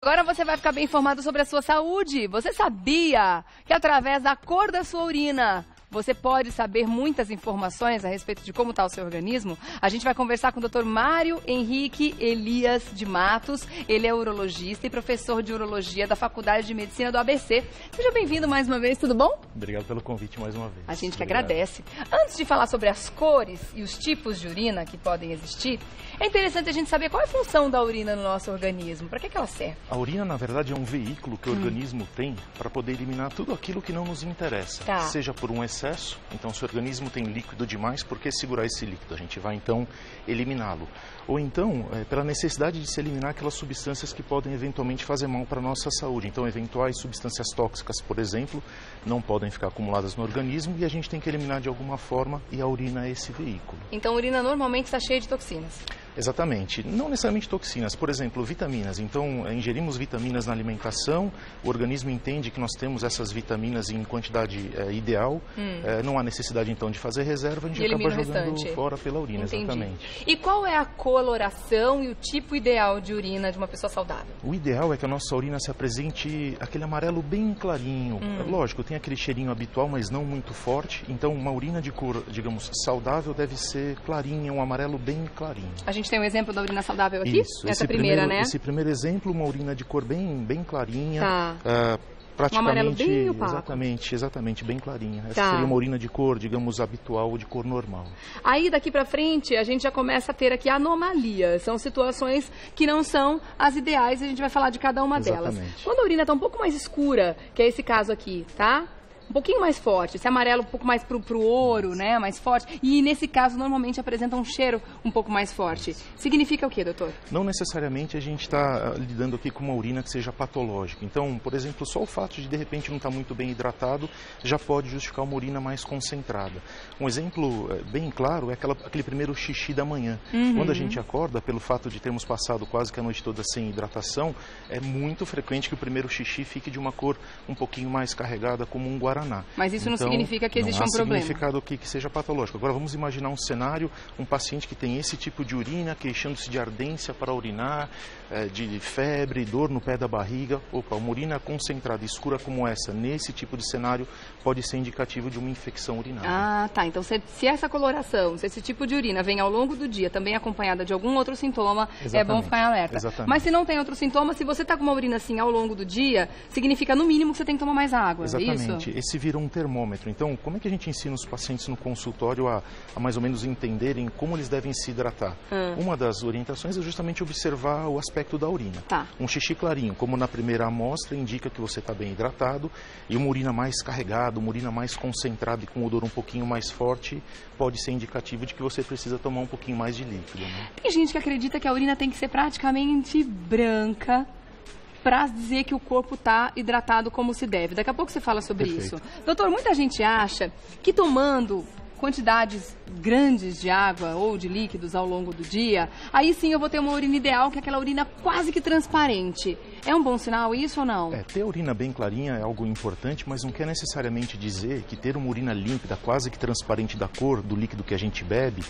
Agora você vai ficar bem informado sobre a sua saúde. Você sabia que através da cor da sua urina você pode saber muitas informações a respeito de como está o seu organismo? A gente vai conversar com o Dr. Mário Henrique Elias de Matos. Ele é urologista e professor de urologia da Faculdade de Medicina do ABC. Seja bem-vindo mais uma vez, tudo bom? Obrigado pelo convite mais uma vez. A gente que agradece. Antes de falar sobre as cores e os tipos de urina que podem existir, é interessante a gente saber qual é a função da urina no nosso organismo. Para que ela serve? A urina, na verdade, é um veículo que o organismo tem para poder eliminar tudo aquilo que não nos interessa. Tá. Seja por um excesso, então se o organismo tem líquido demais, por que segurar esse líquido? A gente vai, então, eliminá-lo. Ou então, pela necessidade de se eliminar aquelas substâncias que podem eventualmente fazer mal para a nossa saúde. Então, eventuais substâncias tóxicas, por exemplo, não podem ficar acumuladas no organismo e a gente tem que eliminar de alguma forma e a urina é esse veículo. Então a urina normalmente está cheia de toxinas. Exatamente. Não necessariamente toxinas, por exemplo, vitaminas. Então, ingerimos vitaminas na alimentação, o organismo entende que nós temos essas vitaminas em quantidade ideal, não há necessidade, então, de fazer reserva, a gente acaba jogando fora pela urina. Entendi. Exatamente. E qual é a coloração e o tipo ideal de urina de uma pessoa saudável? O ideal é que a nossa urina se apresente aquele amarelo bem clarinho. Lógico, tem aquele cheirinho habitual, mas não muito forte. Então, uma urina de cor, digamos, saudável deve ser clarinha, um amarelo bem clarinho. A gente tem um exemplo da urina saudável aqui? Isso. Essa primeira, né? Esse primeiro exemplo, uma urina de cor bem clarinha. Tá. Praticamente, um amarelo bem opaco. Exatamente, bem clarinha. Essa seria uma urina de cor, digamos, habitual ou de cor normal. Aí, daqui pra frente, a gente já começa a ter aqui anomalias. São situações que não são as ideais, a gente vai falar de cada uma delas. Quando a urina tá um pouco mais escura, que é esse caso aqui, tá? Um pouquinho mais forte, esse amarelo um pouco mais pro ouro, né, mais forte. E nesse caso, normalmente apresenta um cheiro um pouco mais forte. Significa o quê, doutor? Não necessariamente a gente está lidando aqui com uma urina que seja patológica. Então, por exemplo, só o fato de repente não estar muito bem hidratado já pode justificar uma urina mais concentrada. Um exemplo bem claro é aquele primeiro xixi da manhã. Quando a gente acorda, pelo fato de termos passado quase que a noite toda sem hidratação, é muito frequente que o primeiro xixi fique de uma cor um pouquinho mais carregada, como um guaraná. Mas isso não significa que existe um problema. Não há significado que seja patológico. Agora vamos imaginar um cenário, um paciente que tem esse tipo de urina, queixando-se de ardência para urinar, de febre, dor no pé da barriga. Opa, uma urina concentrada, escura como essa, nesse tipo de cenário, pode ser indicativo de uma infecção urinária. Ah, tá. Então se essa coloração, se esse tipo de urina vem ao longo do dia, também acompanhada de algum outro sintoma, é bom ficar em alerta. Exatamente. Mas se não tem outro sintoma, se você está com uma urina assim ao longo do dia, significa no mínimo que você tem que tomar mais água. Exatamente. É isso? Esse vira um termômetro. Então, como é que a gente ensina os pacientes no consultório a mais ou menos entenderem como eles devem se hidratar? Uma das orientações é justamente observar o aspecto da urina. Tá. Um xixi clarinho, como na primeira amostra, indica que você está bem hidratado, e uma urina mais carregada, uma urina mais concentrada e com odor um pouquinho mais forte, pode ser indicativo de que você precisa tomar um pouquinho mais de líquido, né? Tem gente que acredita que a urina tem que ser praticamente branca para dizer que o corpo está hidratado como se deve. Daqui a pouco você fala sobre isso. Doutor, muita gente acha que tomando quantidades grandes de água ou de líquidos ao longo do dia, aí sim eu vou ter uma urina ideal, que é aquela urina quase que transparente. É um bom sinal isso ou não? Ter a urina bem clarinha é algo importante, mas não quer necessariamente dizer que ter uma urina límpida, quase que transparente da cor do líquido que a gente bebe,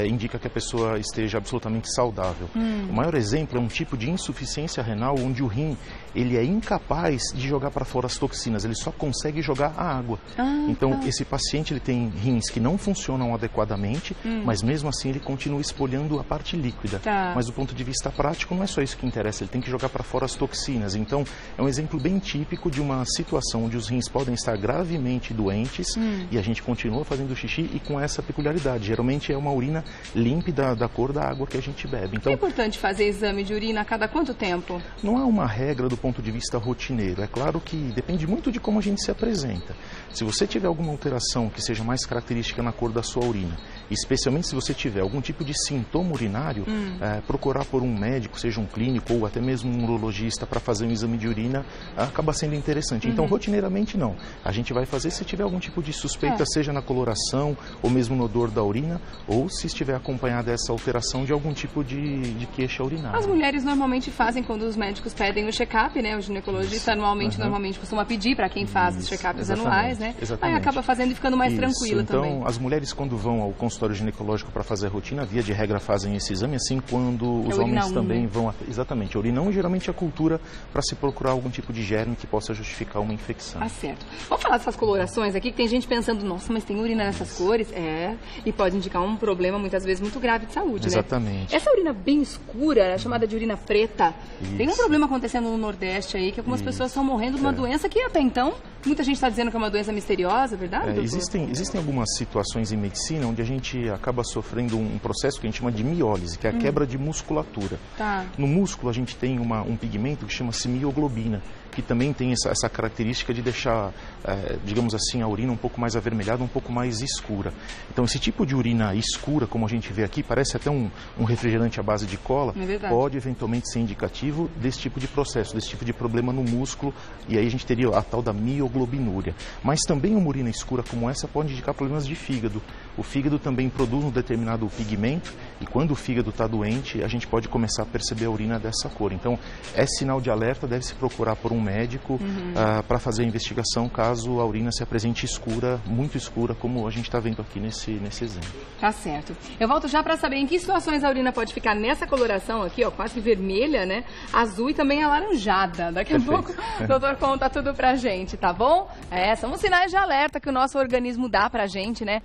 indica que a pessoa esteja absolutamente saudável. O maior exemplo é um tipo de insuficiência renal onde o rim ele é incapaz de jogar para fora as toxinas, ele só consegue jogar a água. Então, esse paciente ele tem rins que não funcionam adequadamente, mas mesmo assim ele continua espolhando a parte líquida. Mas do ponto de vista prático não é só isso que interessa, ele tem que jogar para fora as toxinas. Então é um exemplo bem típico de uma situação onde os rins podem estar gravemente doentes e a gente continua fazendo xixi e com essa peculiaridade. Geralmente é uma urina límpida da cor da água que a gente bebe. Então, é importante fazer exame de urina a cada quanto tempo? Não há uma regra do ponto de vista rotineiro. É claro que depende muito de como a gente se apresenta. Se você tiver alguma alteração que seja mais característica na cor da sua urina, especialmente se você tiver algum tipo de sintoma urinário, procurar por um médico, seja um clínico ou até mesmo um urologista para fazer um exame de urina acaba sendo interessante. Então, rotineiramente não. A gente vai fazer se tiver algum tipo de suspeita, seja na coloração ou mesmo no odor da urina, ou se estiver acompanhada essa alteração de algum tipo de queixa urinária. As mulheres normalmente fazem quando os médicos pedem o check-up, né? O ginecologista normalmente costuma pedir para quem faz os check-ups anuais, né? Aí acaba fazendo e ficando mais tranquila então, também. As mulheres quando vão ao consultório consultório ginecológico para fazer a rotina, via de regra fazem esse exame, assim quando os homens também vão... Exatamente, a urina 1 geralmente é a cultura para se procurar algum tipo de germe que possa justificar uma infecção. Ah, certo. Vamos falar dessas colorações aqui, que tem gente pensando, nossa, mas tem urina nessas cores? E pode indicar um problema muitas vezes muito grave de saúde, Exatamente. Né? Essa urina bem escura, chamada de urina preta, tem um problema acontecendo no Nordeste aí, que algumas pessoas estão morrendo de uma doença que até então, muita gente está dizendo que é uma doença misteriosa, é verdade? Existem algumas situações em medicina onde a gente acaba sofrendo um processo que a gente chama de miólise, que é a quebra de musculatura. Tá. No músculo a gente tem um pigmento que chama-se mioglobina, que também tem essa característica de deixar, digamos assim, a urina um pouco mais avermelhada, um pouco mais escura. Então, esse tipo de urina escura, como a gente vê aqui, parece até um refrigerante à base de cola, pode eventualmente ser indicativo desse tipo de processo, desse tipo de problema no músculo, e aí a gente teria a tal da mioglobinúria. Mas também uma urina escura como essa pode indicar problemas de fígado. O fígado também produz um determinado pigmento, e quando o fígado está doente, a gente pode começar a perceber a urina dessa cor. Então, é sinal de alerta, deve se procurar por um médico para fazer a investigação caso a urina se apresente escura, muito escura, como a gente está vendo aqui nesse exemplo. Tá certo. Eu volto já para saber em que situações a urina pode ficar nessa coloração aqui, ó, quase vermelha, né? Azul e também alaranjada. Daqui a pouco o doutor conta tudo pra gente, tá bom? São os sinais de alerta que o nosso organismo dá pra gente, né?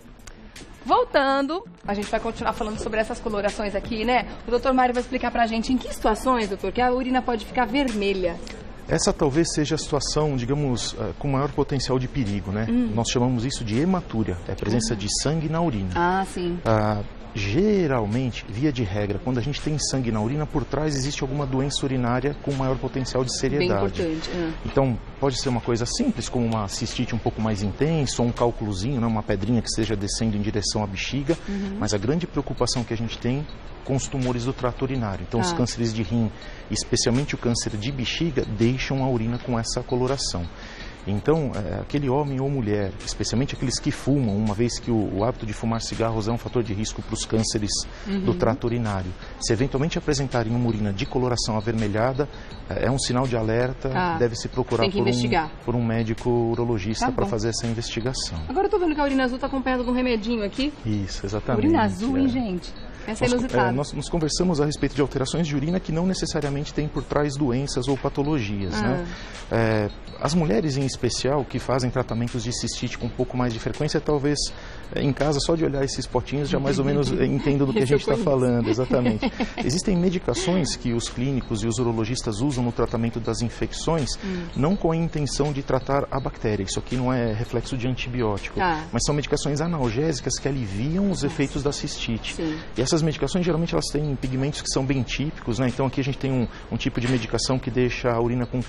Voltando, a gente vai continuar falando sobre essas colorações aqui, né? O doutor Mário vai explicar pra gente em que situações, doutor, que a urina pode ficar vermelha. Essa talvez seja a situação, digamos, com maior potencial de perigo, né? Nós chamamos isso de hematúria, é a presença de sangue na urina. Ah, sim. Geralmente, via de regra, quando a gente tem sangue na urina, por trás existe alguma doença urinária com maior potencial de seriedade. Bem importante. Então, pode ser uma coisa simples, como uma cistite um pouco mais intensa, ou um cálculozinho, né, uma pedrinha que esteja descendo em direção à bexiga, mas a grande preocupação que a gente tem com os tumores do trato urinário. Então, os cânceres de rim, especialmente o câncer de bexiga, deixam a urina com essa coloração. Então, aquele homem ou mulher, especialmente aqueles que fumam, uma vez que o hábito de fumar cigarros é um fator de risco para os cânceres do trato urinário, se eventualmente apresentarem uma urina de coloração avermelhada, é um sinal de alerta, deve-se procurar por um médico urologista para fazer essa investigação. Agora eu estou vendo que a urina azul está acompanhada de um remedinho aqui. Isso, exatamente. Urina azul, hein, gente? Nós conversamos a respeito de alterações de urina que não necessariamente têm por trás doenças ou patologias. Né? As mulheres, em especial, que fazem tratamentos de cistite com um pouco mais de frequência, talvez em casa, só de olhar esses potinhos, já mais ou menos entendam do que a gente está falando. Exatamente. Existem medicações que os clínicos e os urologistas usam no tratamento das infecções, não com a intenção de tratar a bactéria. Isso aqui não é reflexo de antibiótico, mas são medicações analgésicas que aliviam os efeitos da cistite. E essas medicações, geralmente, elas têm pigmentos que são bem típicos, né? Então, aqui a gente tem um tipo de medicação que deixa a urina com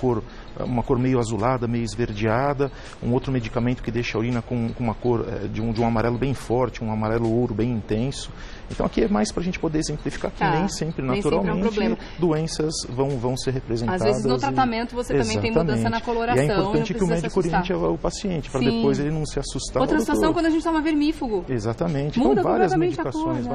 uma cor meio azulada, meio esverdeada. Um outro medicamento que deixa a urina com uma cor de um amarelo bem forte, um amarelo ouro bem intenso. Então, aqui é mais para a gente poder exemplificar que nem sempre, naturalmente, doenças vão ser representadas. Às vezes, no tratamento, você também tem mudança na coloração. E é importante que o médico oriente o paciente, para depois ele não se assustar. Outra situação, quando a gente toma vermífugo. Exatamente. Então, várias medicações,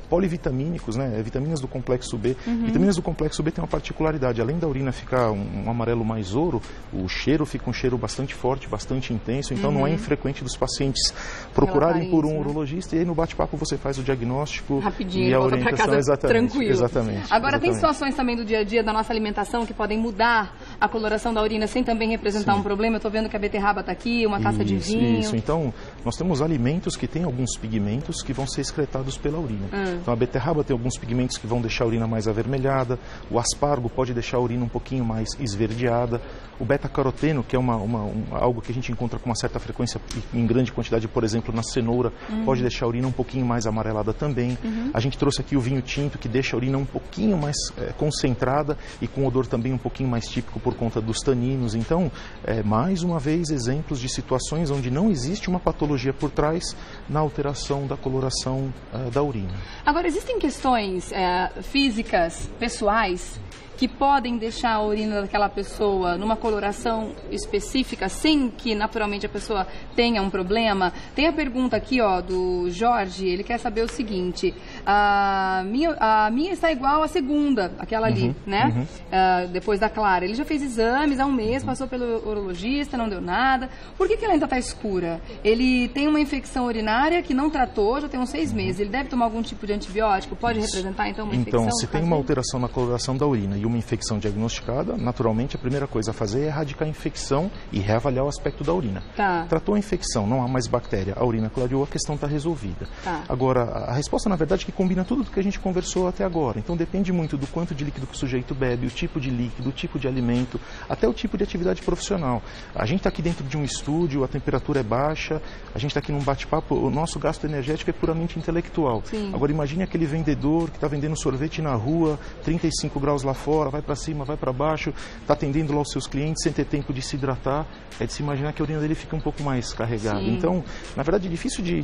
polivitamínicos, né? Vitaminas do complexo B. Vitaminas do complexo B têm uma particularidade. Além da urina ficar um amarelo mais ouro, o cheiro fica um cheiro bastante forte, bastante intenso. Então, não é infrequente dos pacientes procurarem por um urologista e aí no bate-papo você faz o diagnóstico rapidinho, e a volta orientação pra casa tranquilo. Exatamente. Agora, tem situações também do dia a dia da nossa alimentação que podem mudar a coloração da urina sem também representar um problema. Eu estou vendo que a beterraba está aqui, uma taça de vinho. Isso. Então, nós temos alimentos que têm alguns pigmentos que vão ser excretados pela urina. Então, a beterraba tem alguns pigmentos que vão deixar a urina mais avermelhada. O aspargo pode deixar a urina um pouquinho mais esverdeada. O beta-caroteno, que é algo que a gente encontra com uma certa frequência em grande quantidade, por exemplo, na cenoura, pode deixar a urina um pouquinho mais amarelada também. A gente trouxe aqui o vinho tinto, que deixa a urina um pouquinho mais concentrada e com odor também um pouquinho mais típico por conta dos taninos. Então, mais uma vez, exemplos de situações onde não existe uma patologia por trás na alteração da coloração da urina. Agora, existem questões físicas, pessoais, que podem deixar a urina daquela pessoa numa coloração específica, sem que naturalmente a pessoa tenha um problema? Tem a pergunta aqui, ó, do Jorge, ele quer saber o seguinte: a minha está igual à segunda, aquela ali, né? Depois da Clara. Ele já fez exames há um mês, passou pelo urologista, não deu nada. Por que ela ainda está escura? Ele tem uma infecção urinária que não tratou, já tem uns 6 meses. Ele deve tomar algum tipo de antibiótico? Pode representar, então, uma infecção? Então, se tem uma alteração na coloração da urina e uma infecção diagnosticada, naturalmente, a primeira coisa a fazer é erradicar a infecção e reavaliar o aspecto da urina. Tá. Tratou a infecção, não há mais bactéria, a urina clareou, a questão está resolvida. Tá. Agora, a resposta, na verdade, é que combina tudo do que a gente conversou até agora. Então, depende muito do quanto de líquido que o sujeito bebe, o tipo de líquido, o tipo de alimento, até o tipo de atividade profissional. A gente está aqui dentro de um estúdio, a temperatura é baixa, a gente está aqui num bate-papo, o nosso gasto energético é puramente intelectual. Sim. Agora, imagine aquele vendedor que está vendendo sorvete na rua, 35 graus lá fora, vai para cima, vai para baixo, está atendendo lá os seus clientes sem ter tempo de se hidratar. É de se imaginar que a urina dele fica um pouco mais carregada. Sim. Então, na verdade, é difícil de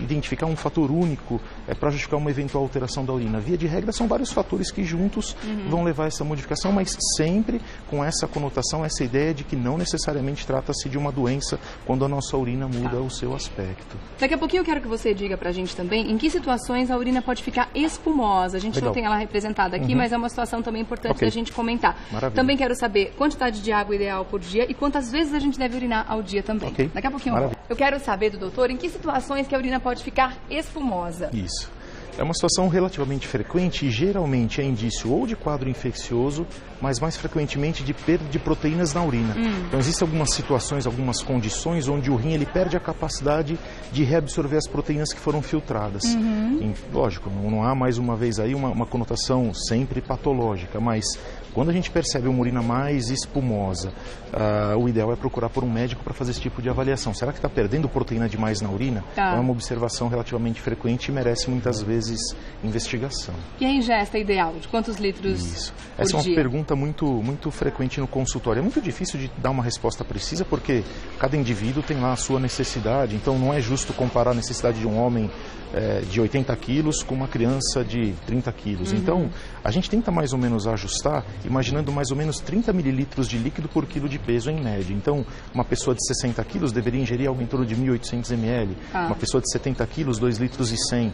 identificar um fator único para justificar uma eventual alteração da urina. Via de regra, são vários fatores que juntos vão levar a essa modificação, mas sempre com essa conotação, essa ideia de que não necessariamente trata-se de uma doença quando a nossa urina muda o seu aspecto. Daqui a pouquinho eu quero que você diga pra gente também em que situações a urina pode ficar espumosa. A gente Legal. não tem ela representada aqui, mas é uma situação também importante da gente comentar. Maravilha. Também quero saber quantidade de água ideal por dia e quantas vezes a gente deve urinar ao dia também. Ok. Daqui a pouquinho Maravilha. eu quero saber do doutor em que situações que a urina pode ficar espumosa. Isso. É uma situação relativamente frequente e geralmente é indício ou de quadro infeccioso, mas mais frequentemente de perda de proteínas na urina. Então existem algumas situações, algumas condições onde o rim ele perde a capacidade de reabsorver as proteínas que foram filtradas. E, lógico, não há mais uma vez aí uma conotação sempre patológica, mas quando a gente percebe uma urina mais espumosa, o ideal é procurar por um médico para fazer esse tipo de avaliação. Será que está perdendo proteína demais na urina? Tá. É uma observação relativamente frequente e merece muitas vezes investigação. E a ingesta ideal? De quantos litros Isso. por Essa é uma dia? pergunta muito frequente no consultório. É muito difícil de dar uma resposta precisa porque cada indivíduo tem lá a sua necessidade. Então não é justo comparar a necessidade de um homem de 80 quilos com uma criança de 30 quilos. Então a gente tenta mais ou menos ajustar, imaginando mais ou menos 30 mililitros de líquido por quilo de peso em média. Então uma pessoa de 60 quilos deveria ingerir algo em torno de 1.800 ml. Uma pessoa de 70 quilos, 2 litros e 100.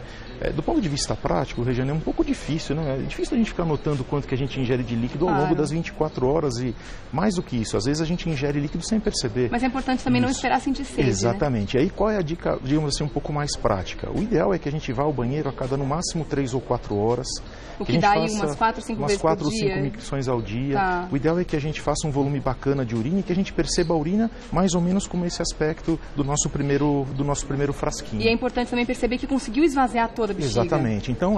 Do ponto de vista prático, Regiane, é um pouco difícil, né? É difícil a gente ficar anotando quanto que a gente ingere de líquido ao longo das 24 horas e mais do que isso, às vezes a gente ingere líquido sem perceber. Mas é importante também não esperar sentir sede, Exatamente. Né? Aí qual é a dica, digamos assim, um pouco mais prática? O ideal é que a gente vá ao banheiro a cada no máximo 3 ou 4 horas. O que dá aí umas 4, 5 vezes por dia. Umas 4 ou 5 micções ao dia. Tá. O ideal é que a gente faça um volume bacana de urina e que a gente perceba a urina mais ou menos como esse aspecto do nosso primeiro frasquinho. E é importante também perceber que conseguiu esvaziar toda a bexiga. Exatamente. Então,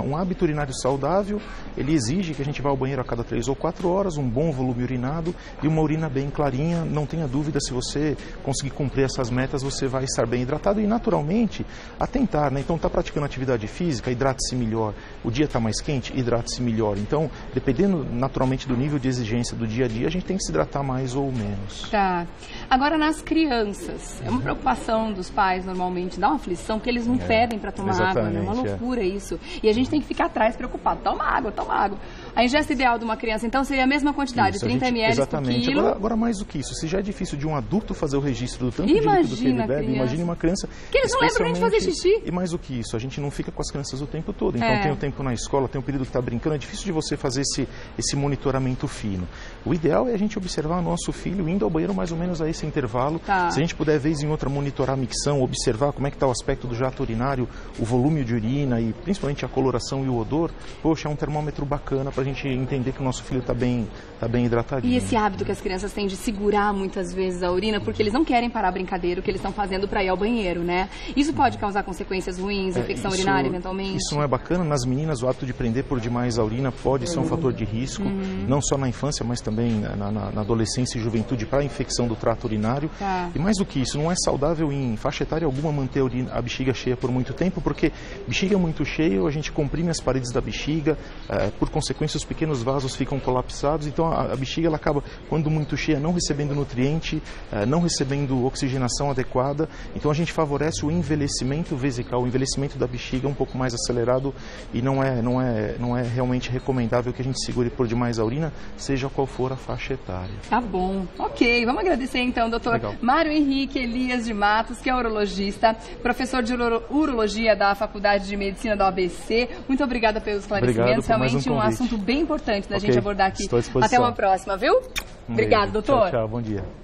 um hábito urinário saudável, ele exige que a gente vá ao banheiro a cada 3 ou 4 horas, um bom volume urinado e uma urina bem clarinha. Não tenha dúvida, se você conseguir cumprir essas metas, você vai estar bem hidratado e, naturalmente, atentar, né? Então, está praticando atividade física, hidrate-se melhor. O dia está mais quente, hidrate-se melhor. Então, dependendo, naturalmente, do nível de exigência do dia a dia, a gente tem que se hidratar mais ou menos. Tá. Agora, nas crianças, é uma preocupação dos pais, normalmente, dá uma aflição, que eles não pedem para tomar água, né? É uma loucura isso. E a gente tem que ficar atrás preocupado. Toma água, toma água. A ingesta ideal de uma criança, então, seria a mesma quantidade, Isso, 30 ml por quilo. Agora, mais do que isso, se já é difícil de um adulto fazer o registro do tanto de líquido que ele bebe, imagine uma criança... Que eles não lembram nem de fazer xixi. E mais do que isso, a gente não fica com as crianças o tempo todo. Então, tem o tempo na escola, tem o período que está brincando, é difícil de você fazer esse monitoramento fino. O ideal é a gente observar o nosso filho indo ao banheiro mais ou menos a esse intervalo. Tá. Se a gente puder, vez em outra, monitorar a micção, observar como é que está o aspecto do jato urinário, o volume de urina e principalmente a coloração e o odor, poxa, é um termômetro bacana para a gente entender que o nosso filho está bem hidratadinho. E esse hábito que as crianças têm de segurar muitas vezes a urina, porque eles não querem parar a brincadeira, o que eles estão fazendo para ir ao banheiro, né? Isso pode causar consequência ruins, infecção urinária, eventualmente? Isso não é bacana. Nas meninas, o hábito de prender por demais a urina pode ser um fator de risco, não só na infância, mas também na adolescência e juventude para a infecção do trato urinário. Tá. E mais do que isso, não é saudável em faixa etária alguma manter a bexiga cheia por muito tempo, porque bexiga muito cheia, a gente comprime as paredes da bexiga, por consequência consequência, os pequenos vasos ficam colapsados, então a bexiga ela acaba, quando muito cheia, não recebendo nutriente, não recebendo oxigenação adequada, então a gente favorece o envelhecimento vesical, o envelhecimento da bexiga um pouco mais acelerado e não é realmente recomendável que a gente segure por demais a urina, seja qual for a faixa etária. Tá bom, ok. Vamos agradecer então, doutor Mário Henrique Elias de Matos, que é urologista, professor de urologia da Faculdade de Medicina da ABC. Muito obrigada pelos esclarecimentos. Realmente um assunto bem importante da gente abordar aqui. Estou à disposição. Até uma próxima, viu? Obrigado, doutor. Tchau, bom dia.